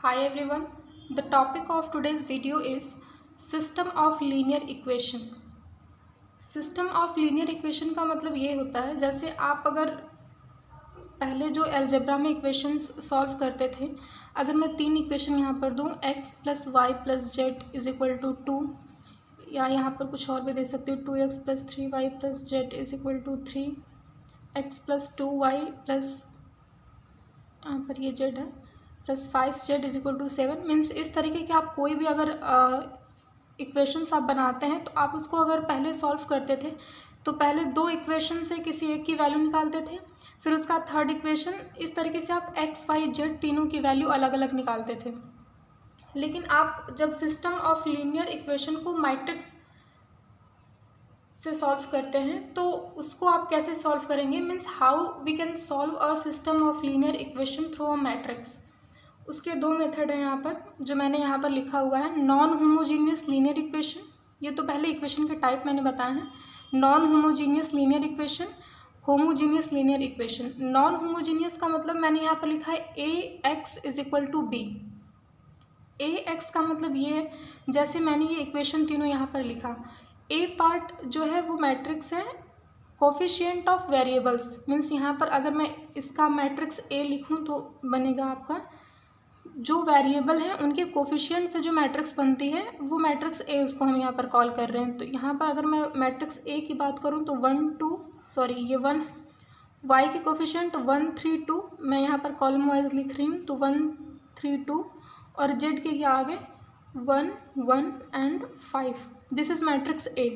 Hi everyone, the topic of today's video is System of Linear Equation. System of Linear Equation का मतलब ये होता है जैसे आप अगर पहले जो अलजेब्रा में इक्वेशंस सॉल्व करते थे, अगर मैं 3 इक्वेशन यहाँ पर दूँ x + y + z = 2 या यहाँ पर कुछ और भी दे सकते हो 2x + 3y + z = 3 x + 2y plus यहाँ पर ये z है +5z = 7 मीन्स इस तरीके के आप कोई भी अगर इक्वेशंस आप बनाते हैं तो आप उसको अगर पहले सॉल्व करते थे तो पहले 2 इक्वेशन से किसी एक की वैल्यू निकालते थे, फिर उसका थर्ड इक्वेशन, इस तरीके से आप x y z तीनों की वैल्यू अलग अलग निकालते थे। लेकिन आप जब सिस्टम ऑफ लीनियर इक्वेशन को मैट्रिक्स से सॉल्व करते हैं तो उसको आप कैसे सॉल्व करेंगे, means how we can solve a system of linear equation through a matrix. उसके 2 मेथड हैं यहाँ पर जो मैंने यहाँ पर लिखा हुआ है। नॉन होमोजीनियस लीनियर इक्वेशन, ये तो पहले इक्वेशन के टाइप मैंने बताए हैं। Non homogeneous linear equation, homogeneous linear equation. Non homogeneous का मतलब मैंने यहाँ पर लिखा है ax = b। ax का मतलब ये है, जैसे मैंने ये इक्वेशन तीनों यहाँ पर लिखा, a पार्ट जो है वो मैट्रिक्स है कोफिशिएंट ऑफ वेरिएबल्स, मीन्स यहाँ पर अगर मैं इसका मैट्रिक्स a लिखूँ तो बनेगा आपका जो वेरिएबल हैं उनके कोफिशिएंट से जो मैट्रिक्स बनती है वो मैट्रिक्स ए, उसको हम यहाँ पर कॉल कर रहे हैं। तो यहाँ पर अगर मैं मैट्रिक्स ए की बात करूँ तो 1 वाई के कोफिशिएंट 1 3 2, मैं यहाँ पर कॉलम वाइज लिख रही हूँ तो 1 3 2, और जेड के क्या आगे 1 1 and 5। This is matrix A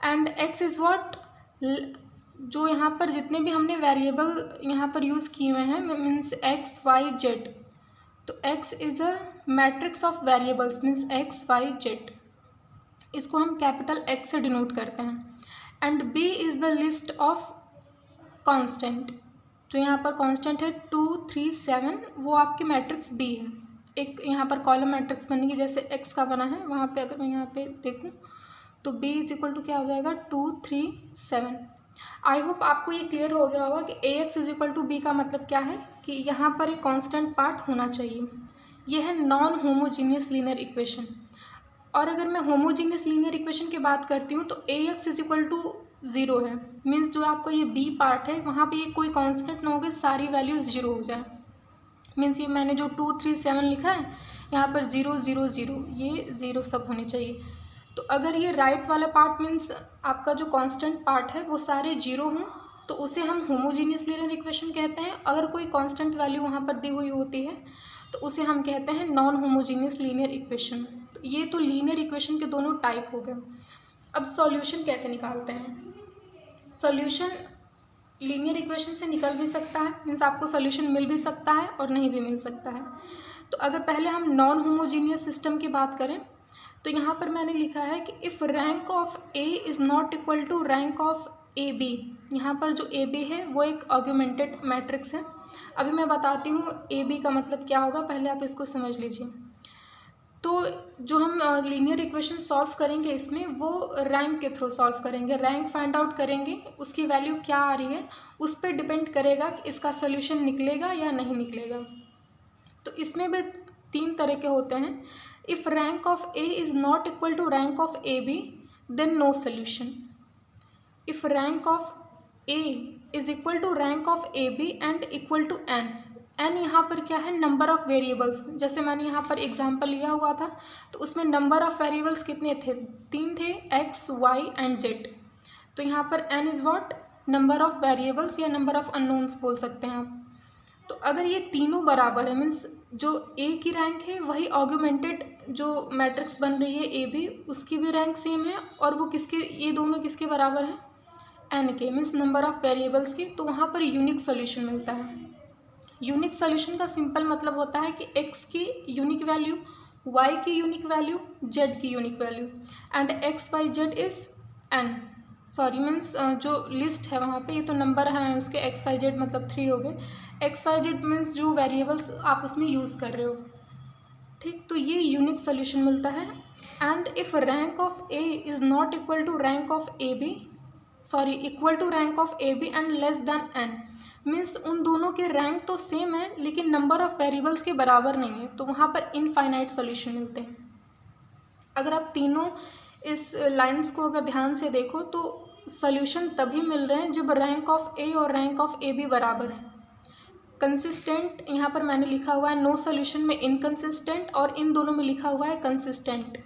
and x is what, जो यहाँ पर जितने भी हमने वेरिएबल यहाँ पर यूज़ किए हुए हैं मीन्स एक्स वाई जेड, तो x is a matrix of variables means x y z, इसको हम कैपिटल X से डिनोट करते हैं। And b is the list of constant, जो यहाँ पर कांस्टेंट है 2 3 7, वो आपके मैट्रिक्स b है। एक यहाँ पर कॉलम मैट्रिक्स बनेगी जैसे x का बना है, वहाँ पे अगर मैं यहाँ पे देखूँ तो b = क्या हो जाएगा 2 3 7। आई होप आपको ये क्लियर हो गया होगा कि ax = b का मतलब क्या है कि यहाँ पर एक कांस्टेंट पार्ट होना चाहिए। ये है नॉन होमोजीनियस लीनियर इक्वेशन। और अगर मैं होमोजीनियस लीनियर इक्वेशन की बात करती हूँ तो ax = 0 है, मीन्स जो आपको ये b पार्ट है वहाँ पे ये कोई कांस्टेंट ना होगा, सारी वैल्यूज़ 0 हो जाए। मीन्स ये मैंने जो 2 3 7 लिखा है यहाँ पर 0 0 0, ये 0 सब होने चाहिए। तो अगर ये राइट वाला पार्ट मीन्स आपका जो कांस्टेंट पार्ट है वो सारे 0 हों तो उसे हम होमोजीनियस लीनियर इक्वेशन कहते हैं। अगर कोई कांस्टेंट वैल्यू वहाँ पर दी हुई होती है तो उसे हम कहते हैं नॉन होमोजीनियस लीनियर इक्वेशन। तो ये तो लीनियर इक्वेशन के दोनों टाइप हो गए। अब सॉल्यूशन कैसे निकालते हैं? सॉल्यूशन लीनियर इक्वेशन से निकल भी सकता है, मीन्स आपको सॉल्यूशन मिल भी सकता है और नहीं भी मिल सकता है। तो अगर पहले हम नॉन होमोजीनियस सिस्टम की बात करें तो यहाँ पर मैंने लिखा है कि if rank of A is not equal to rank of A B, यहाँ पर जो ए बी है वो एक ऑगमेंटेड मैट्रिक्स है। अभी मैं बताती हूँ ए बी का मतलब क्या होगा, पहले आप इसको समझ लीजिए। तो जो हम लीनियर इक्वेशन सॉल्व करेंगे इसमें वो रैंक के थ्रू सॉल्व करेंगे, रैंक फाइंड आउट करेंगे, उसकी वैल्यू क्या आ रही है उस पर डिपेंड करेगा कि इसका सोल्यूशन निकलेगा या नहीं निकलेगा। तो इसमें भी 3 तरह के होते हैं। If rank of A is not equal to rank of A B then no solution. If rank of A is equal to rank of A B and equal to n, n यहाँ पर क्या है number of variables, जैसे मैंने यहाँ पर example लिया हुआ था तो उसमें नंबर ऑफ वेरिएबल्स कितने थे 3 थे, x y एंड z। तो यहाँ पर n is what number of variables या नंबर ऑफ अननोन्स बोल सकते हैं आप। तो अगर ये तीनों बराबर है मीन्स जो a की रैंक है वही ऑगमेंटेड जो मैट्रिक्स बन रही है ए बी उसकी भी रैंक सेम है, और वो किसके, ये दोनों किसके बराबर हैं n के, मीन्स नंबर ऑफ वेरिएबल्स की, तो वहाँ पर यूनिक सोल्यूशन मिलता है। यूनिक सोल्यूशन का सिंपल मतलब होता है कि x की यूनिक वैल्यू, y की यूनिक वैल्यू, z की unique value and x y z is n, sorry means जो लिस्ट है वहाँ पे ये तो नंबर हैं उसके x y z मतलब 3 हो गए, x y z मीन्स जो वेरिएबल्स आप उसमें यूज़ कर रहे हो, ठीक। तो ये यूनिक सोल्यूशन मिलता है। And if rank of A is not equal to rank of A B, sorry equal to rank of A B and less than n, means उन दोनों के रैंक तो सेम है लेकिन नंबर ऑफ़ वेरिएबल्स के बराबर नहीं है, तो वहाँ पर इनफाइनाइट सॉल्यूशन मिलते हैं। अगर आप तीनों इस लाइंस को अगर ध्यान से देखो तो सॉल्यूशन तभी मिल रहे हैं जब रैंक ऑफ ए और रैंक ऑफ ए भी बराबर है। कंसिस्टेंट यहाँ पर मैंने लिखा हुआ है, नो सॉल्यूशन में इनकंसिस्टेंट, और इन दोनों में लिखा हुआ है कंसिस्टेंट।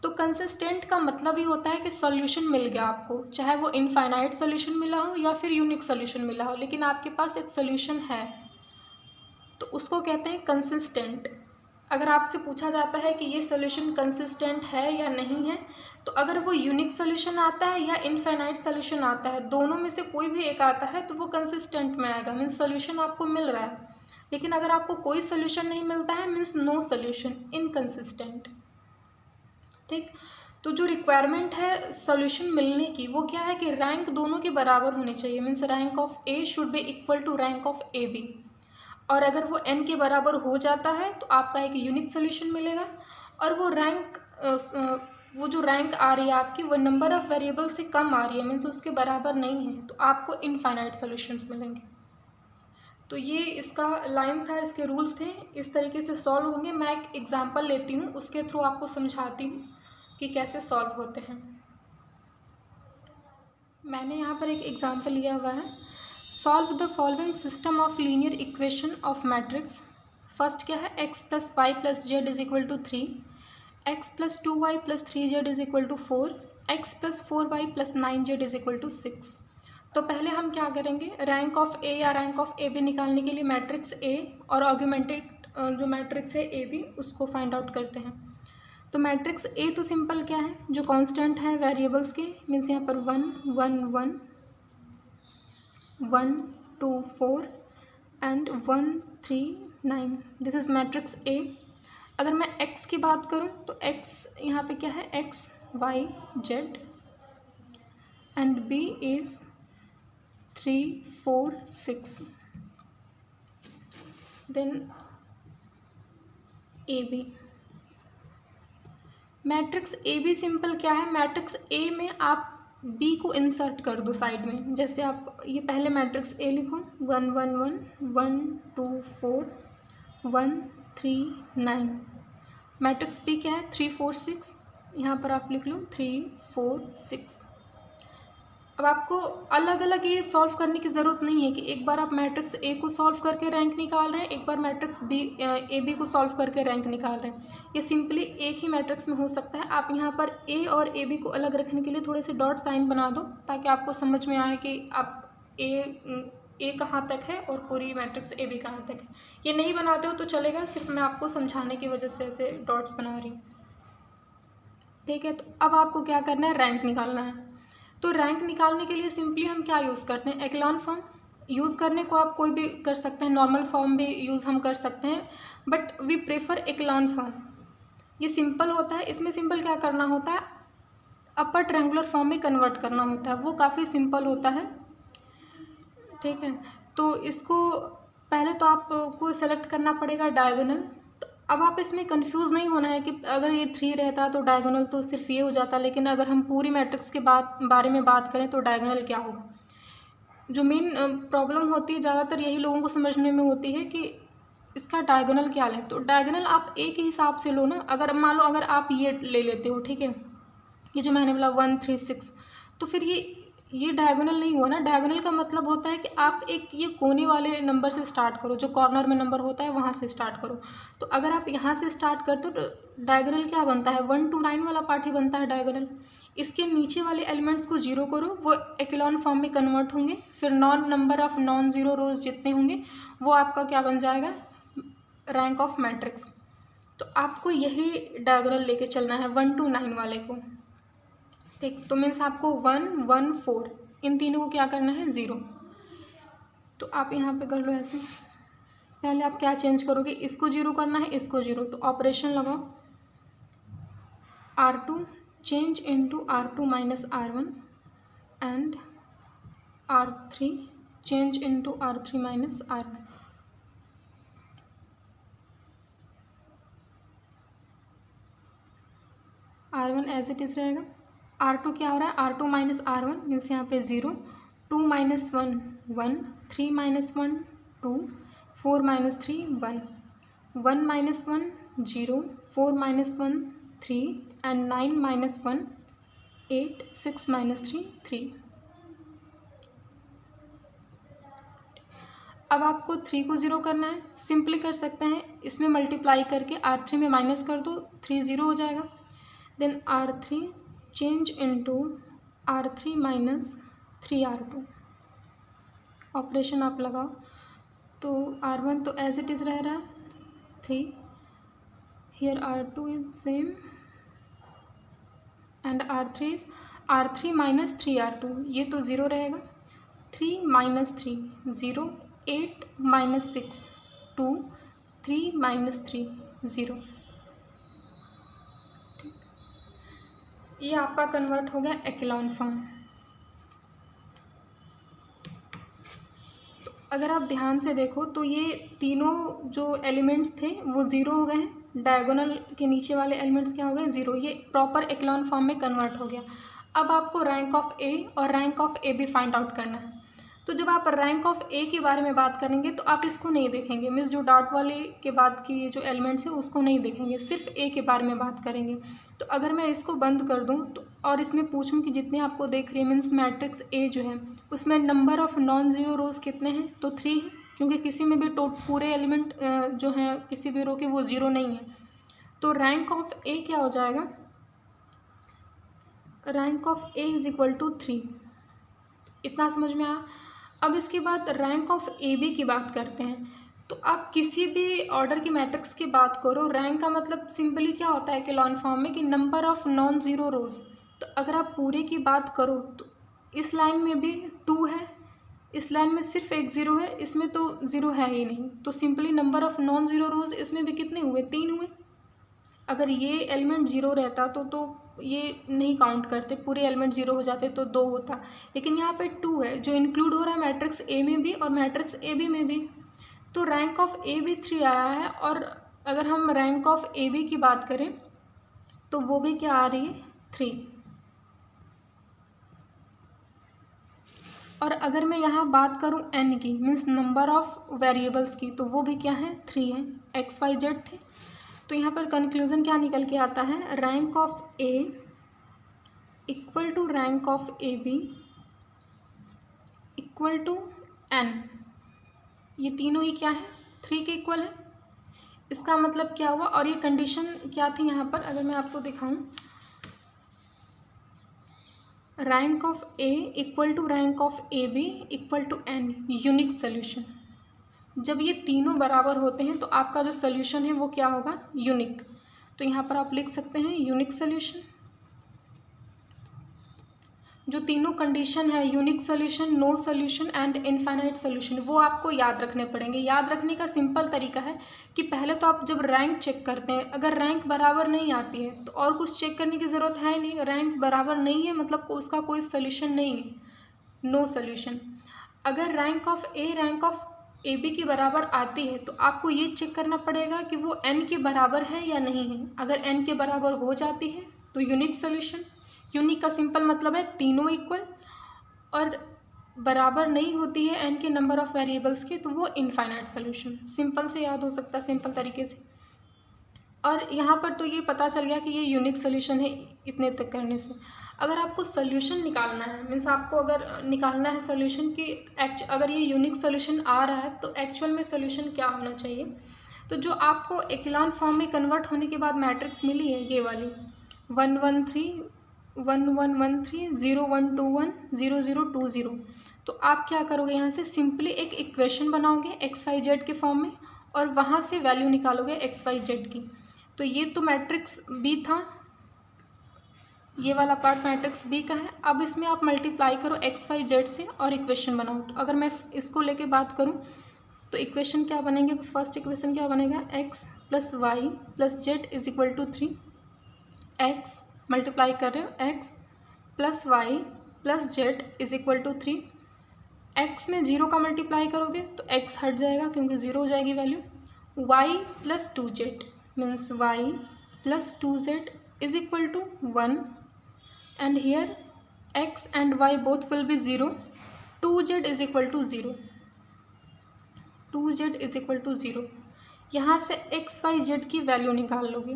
तो कंसिस्टेंट का मतलब ही होता है कि सॉल्यूशन मिल गया आपको, चाहे वो इनफाइनाइट सॉल्यूशन मिला हो या फिर यूनिक सॉल्यूशन मिला हो, लेकिन आपके पास एक सॉल्यूशन है, तो उसको कहते हैं कंसिस्टेंट। अगर आपसे पूछा जाता है कि ये सॉल्यूशन कंसिस्टेंट है या नहीं है, तो अगर वो यूनिक सॉल्यूशन आता है या इनफाइनाइट सॉल्यूशन आता है, दोनों में से कोई भी एक आता है तो वो कंसिस्टेंट में आएगा, मीन्स सॉल्यूशन आपको मिल रहा है। लेकिन अगर आपको कोई सॉल्यूशन नहीं मिलता है, मीन्स नो सॉल्यूशन, इनकंसिस्टेंट। ठीक, तो जो रिक्वायरमेंट है सॉल्यूशन मिलने की वो क्या है कि रैंक दोनों के बराबर होनी चाहिए, means rank of A should be equal to rank of A B. और अगर वो n के बराबर हो जाता है तो आपका एक यूनिक सॉल्यूशन मिलेगा, और वो रैंक वो जो रैंक आ रही है आपकी वो नंबर ऑफ़ वेरिएबल से कम आ रही है, मीन्स उसके बराबर नहीं है, तो आपको इनफाइनाइट सॉल्यूशंस मिलेंगे। तो ये इसका लाइन था, इसके रूल्स थे, इस तरीके से सॉल्व होंगे। मैं एक एग्जांपल लेती हूँ, उसके थ्रू आपको समझाती हूँ कि कैसे सॉल्व होते हैं। मैंने यहाँ पर एक एग्जांपल लिया हुआ है, solve the following system of linear equation of matrix. First क्या है, x plus y plus z is equal to 3, x plus 2y plus 3z is equal to 4, x plus 4y plus 9z is equal to 6। तो पहले हम क्या करेंगे, rank of ए या rank of A B निकालने के लिए मैट्रिक्स ए और ऑगमेंटेड जो मैट्रिक्स है ए बी उसको फाइंड आउट करते हैं। तो मैट्रिक्स ए तो सिंपल क्या है, जो कांस्टेंट है वेरिएबल्स के, मीन्स यहाँ पर 1 1 1 1 2 4 and 1 3 9, this is matrix A. अगर मैं x की बात करूँ तो x यहाँ पे क्या है, x y z and b is 3 4 6, then A B. Matrix A B simple क्या है, मैट्रिक्स ए में आप b को इंसर्ट कर दो साइड में। जैसे आप ये पहले मैट्रिक्स ए लिखो, 1 1 1 1 2 4 1 3 9। मैट्रिक्स बी क्या है, 3 4 6, यहाँ पर आप लिख लो 3 4 6। अब आपको अलग अलग ये सॉल्व करने की ज़रूरत नहीं है कि एक बार आप मैट्रिक्स ए को सॉल्व करके रैंक निकाल रहे हैं, एक बार मैट्रिक्स बी ए बी को सॉल्व करके रैंक निकाल रहे हैं। ये सिंपली एक ही मैट्रिक्स में हो सकता है। आप यहाँ पर ए और ए बी को अलग रखने के लिए थोड़े से डॉट साइन बना दो, ताकि आपको समझ में आए कि आप ए कहाँ तक है और पूरी मैट्रिक्स ए बी कहाँ तक है। ये नहीं बनाते हो तो चलेगा, सिर्फ मैं आपको समझाने की वजह से ऐसे डॉट्स बना रही हूँ। ठीक है, तो अब आपको क्या करना है, रैंक निकालना है। तो रैंक निकालने के लिए सिंपली हम क्या यूज़ करते हैं, एक्लॉन फॉर्म। यूज़ करने को आप कोई भी कर सकते हैं, नॉर्मल फॉर्म भी यूज़ हम कर सकते हैं, बट वी प्रेफर एक्लॉन फॉर्म। ये सिंपल होता है, इसमें सिंपल क्या करना होता है, अपर ट्रायंगुलर फॉर्म में कन्वर्ट करना होता है, वो काफ़ी सिंपल होता है। ठीक है, तो इसको पहले तो आपको सेलेक्ट करना पड़ेगा डायगोनल। अब आप इसमें कंफ्यूज नहीं होना है कि अगर ये 3 रहता तो डायगोनल तो सिर्फ ये हो जाता, लेकिन अगर हम पूरी मैट्रिक्स के बारे में बात करें तो डायगोनल क्या होगा। जो मेन प्रॉब्लम होती है ज़्यादातर यही लोगों को समझने में होती है कि इसका डायगोनल क्या लें। तो डायगोनल आप ए के हिसाब से लो ना। अगर मान लो अगर आप ये ले लेते हो, ठीक है, ये जो मैंने बोला 1 3 6, तो फिर ये डायगोनल नहीं हुआ ना। डायगोनल का मतलब होता है कि आप एक ये कोने वाले नंबर से स्टार्ट करो, जो कॉर्नर में नंबर होता है वहाँ से स्टार्ट करो। तो अगर आप यहाँ से स्टार्ट करते हो तो डायगोनल क्या बनता है, 1 to 9 वाला पार्ट ही बनता है डायगोनल। इसके नीचे वाले एलिमेंट्स को जीरो करो, वो एक्लॉन फॉर्म में कन्वर्ट होंगे, फिर नंबर ऑफ नॉन ज़ीरो रोज जितने होंगे वो आपका क्या बन जाएगा, रैंक ऑफ मैट्रिक्स। तो आपको यही डायगोनल लेके चलना है 1 to 9 वाले को। ठीक, तो मीन्स आपको 1 1 4 इन तीनों को क्या करना है, 0। तो आप यहाँ पे कर लो ऐसे। पहले आप क्या चेंज करोगे, इसको 0 करना है, इसको 0, तो ऑपरेशन लगाओ, R2 change into R2 minus R1 and R3 change into R3 minus R1। R1 as it is रहेगा। R2 क्या हो रहा है, R2 माइनस R1 मीन्स यहाँ पे 0, 2 minus 1 1, 3 minus 1 2, 4 minus 3 1, 1 minus 1 0, 4 minus 1 3 and 9 minus 1 8, 6 minus 3 3। अब आपको 3 को 0 करना है, सिंपली कर सकते हैं, इसमें मल्टीप्लाई करके R3 में माइनस कर दो, 3 0 हो जाएगा। Then R3 change into R3 minus 3R2, operation आप लगाओ तो R1 तो एज इट इज़ रह रहा है 3, here R2 is same and R3 minus 3R2, ये तो 0 रहेगा। 3 माइनस 3 0, 8 माइनस 6 2, 3 माइनस 3 0। ठीक, ये आपका कन्वर्ट हो गया एक्लॉन फॉर्म। तो अगर आप ध्यान से देखो तो ये तीनों जो एलिमेंट्स थे वो 0 हो गए हैं, डायगोनल के नीचे वाले एलिमेंट्स क्या हो गए 0, ये प्रॉपर एक्लॉन फॉर्म में कन्वर्ट हो गया। अब आपको रैंक ऑफ ए और रैंक ऑफ ए भी फाइंड आउट करना है। तो जब आप रैंक ऑफ ए के बारे में बात करेंगे तो आप इसको नहीं देखेंगे, मीन्स जो डॉट वाले के बाद की जो एलिमेंट्स है उसको नहीं देखेंगे, सिर्फ ए के बारे में बात करेंगे। तो अगर मैं इसको बंद कर दूं तो और इसमें पूछूं कि जितने आपको देख रही है मीन्स मैट्रिक्स ए जो है उसमें नंबर ऑफ नॉन ज़ीरो रोज कितने हैं, तो 3 है, क्योंकि किसी में भी पूरे एलिमेंट जो हैं किसी भी रो के वो 0 नहीं है। तो रैंक ऑफ ए क्या हो जाएगा, rank of A is equal to 3। इतना समझ में आया। अब इसके बाद रैंक ऑफ ए बी की बात करते हैं। तो आप किसी भी ऑर्डर की मैट्रिक्स की बात करो, रैंक का मतलब सिंपली क्या होता है एक्लॉन फॉर्म में कि नंबर ऑफ नॉन ज़ीरो रोज। तो अगर आप पूरे की बात करो तो इस लाइन में भी 2 है, इस लाइन में सिर्फ एक 0 है, इसमें तो 0 है ही नहीं। तो simply number of non zero rows इसमें भी कितने हुए, 3 हुए। अगर ये एलिमेंट 0 रहता तो ये नहीं काउंट करते, पूरे एलिमेंट 0 हो जाते तो 2 होता, लेकिन यहाँ पे 2 है जो इंक्लूड हो रहा है मैट्रिक्स ए में भी और मैट्रिक्स ए बी में भी। तो रैंक ऑफ ए बी 3 आया है। और अगर हम रैंक ऑफ ए बी की बात करें तो वो भी क्या आ रही है 3। और अगर मैं यहाँ बात करूँ एन की, मीन्स नंबर ऑफ वेरिएबल्स की, तो वो भी क्या है 3 है, एक्स वाई जेड थे। तो यहाँ पर कंक्लूजन क्या निकल के आता है, rank of A equal to rank of A B equal to n. ये तीनों ही क्या है 3 के इक्वल है। इसका मतलब क्या हुआ, और ये कंडीशन क्या थी यहाँ पर अगर मैं आपको दिखाऊं, rank of A equal to rank of A B equal to n, unique solution. जब ये तीनों बराबर होते हैं तो आपका जो सोल्यूशन है वो क्या होगा, यूनिक। तो यहाँ पर आप लिख सकते हैं यूनिक सोल्यूशन। जो तीनों कंडीशन है, unique solution, no solution and infinite solution, वो आपको याद रखने पड़ेंगे। याद रखने का सिंपल तरीका है कि पहले तो आप जब रैंक चेक करते हैं, अगर रैंक बराबर नहीं आती है तो और कुछ चेक करने की ज़रूरत है नहीं। रैंक बराबर नहीं है मतलब उसका कोई सोल्यूशन नहीं है, नो सोल्यूशन। अगर rank of A rank of A B की बराबर आती है तो आपको ये चेक करना पड़ेगा कि वो एन के बराबर है या नहीं है। अगर एन के बराबर हो जाती है तो यूनिक सोल्यूशन। यूनिक का सिंपल मतलब है तीनों इक्वल, और बराबर नहीं होती है एन के नंबर ऑफ वेरिएबल्स के तो वो इनफाइनाइट सोल्यूशन। सिंपल से याद हो सकता है, सिंपल तरीके से। और यहाँ पर तो ये पता चल गया कि ये यूनिक सोल्यूशन है इतने तक करने से। अगर आपको सोल्यूशन निकालना है, मीन्स आपको अगर निकालना है सोल्यूशन कि अगर ये यूनिक सोल्यूशन आ रहा है तो एक्चुअल में सोल्यूशन क्या होना चाहिए। तो जो आपको एक्लॉन फॉर्म में कन्वर्ट होने के बाद मैट्रिक्स मिली है ये वाली 1 1 3 1 1 1 3 0 1 2 1 0 0 2 0, तो आप क्या करोगे, यहाँ से सिंपली एक इक्वेशन बनाओगे एक्स वाई जेड के फॉर्म में और वहाँ से वैल्यू निकालोगे एक्स वाई जेड की। तो ये तो मैट्रिक्स बी था, ये वाला पार्ट मैट्रिक्स बी का है। अब इसमें आप मल्टीप्लाई करो एक्स वाई जेड से और इक्वेशन बनाओ। तो अगर मैं इसको लेके बात करूँ तो इक्वेशन क्या बनेंगे, फर्स्ट इक्वेशन क्या बनेगा, x plus y plus z is equal to 3। X multiply कर रहे हो, x plus y plus z is equal to 3। X में 0 का मल्टीप्लाई करोगे तो एक्स हट जाएगा क्योंकि 0 हो जाएगी value. Y plus 2z means y plus 2z is equal to 1 and here x and y both will be 0, 2z is equal to 0। 2z is equal to 0। यहाँ से x y z की value निकाल लोगे।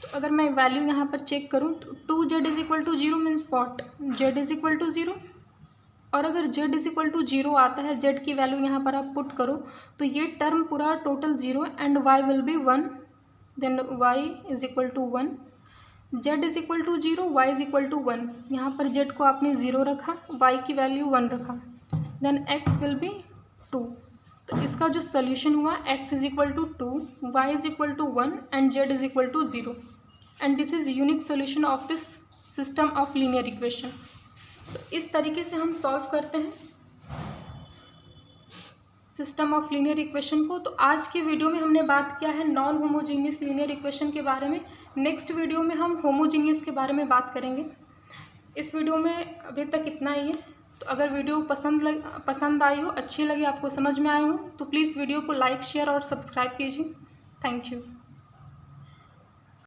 तो अगर मैं value यहाँ पर चेक करूँ तो 2z is equal to 0 means what, z is equal to 0। और अगर z इज इक्वल टू 0 आता है, z की वैल्यू यहाँ पर आप पुट करो तो ये टर्म पूरा total 0 and y will be 1, then y is equal to 1, z is equal to 0, y is equal to 1। यहाँ पर z को आपने 0 रखा, y की वैल्यू 1 रखा, देन x विल बी 2। तो इसका जो सोल्यूशन हुआ x is equal to 2, y is equal to 1 and z is equal to 0 and this is unique solution of this system of linear equation. तो इस तरीके से हम सॉल्व करते हैं सिस्टम ऑफ लीनियर इक्वेशन को। तो आज की वीडियो में हमने बात किया है नॉन होमोजीनियस लीनियर इक्वेशन के बारे में। नेक्स्ट वीडियो में हम होमोजीनियस के बारे में बात करेंगे। इस वीडियो में अभी तक इतना ही है। तो अगर वीडियो पसंद आई हो, अच्छी लगी, आपको समझ में आए हो, तो प्लीज़ वीडियो को लाइक, शेयर और सब्सक्राइब कीजिए। Thank you.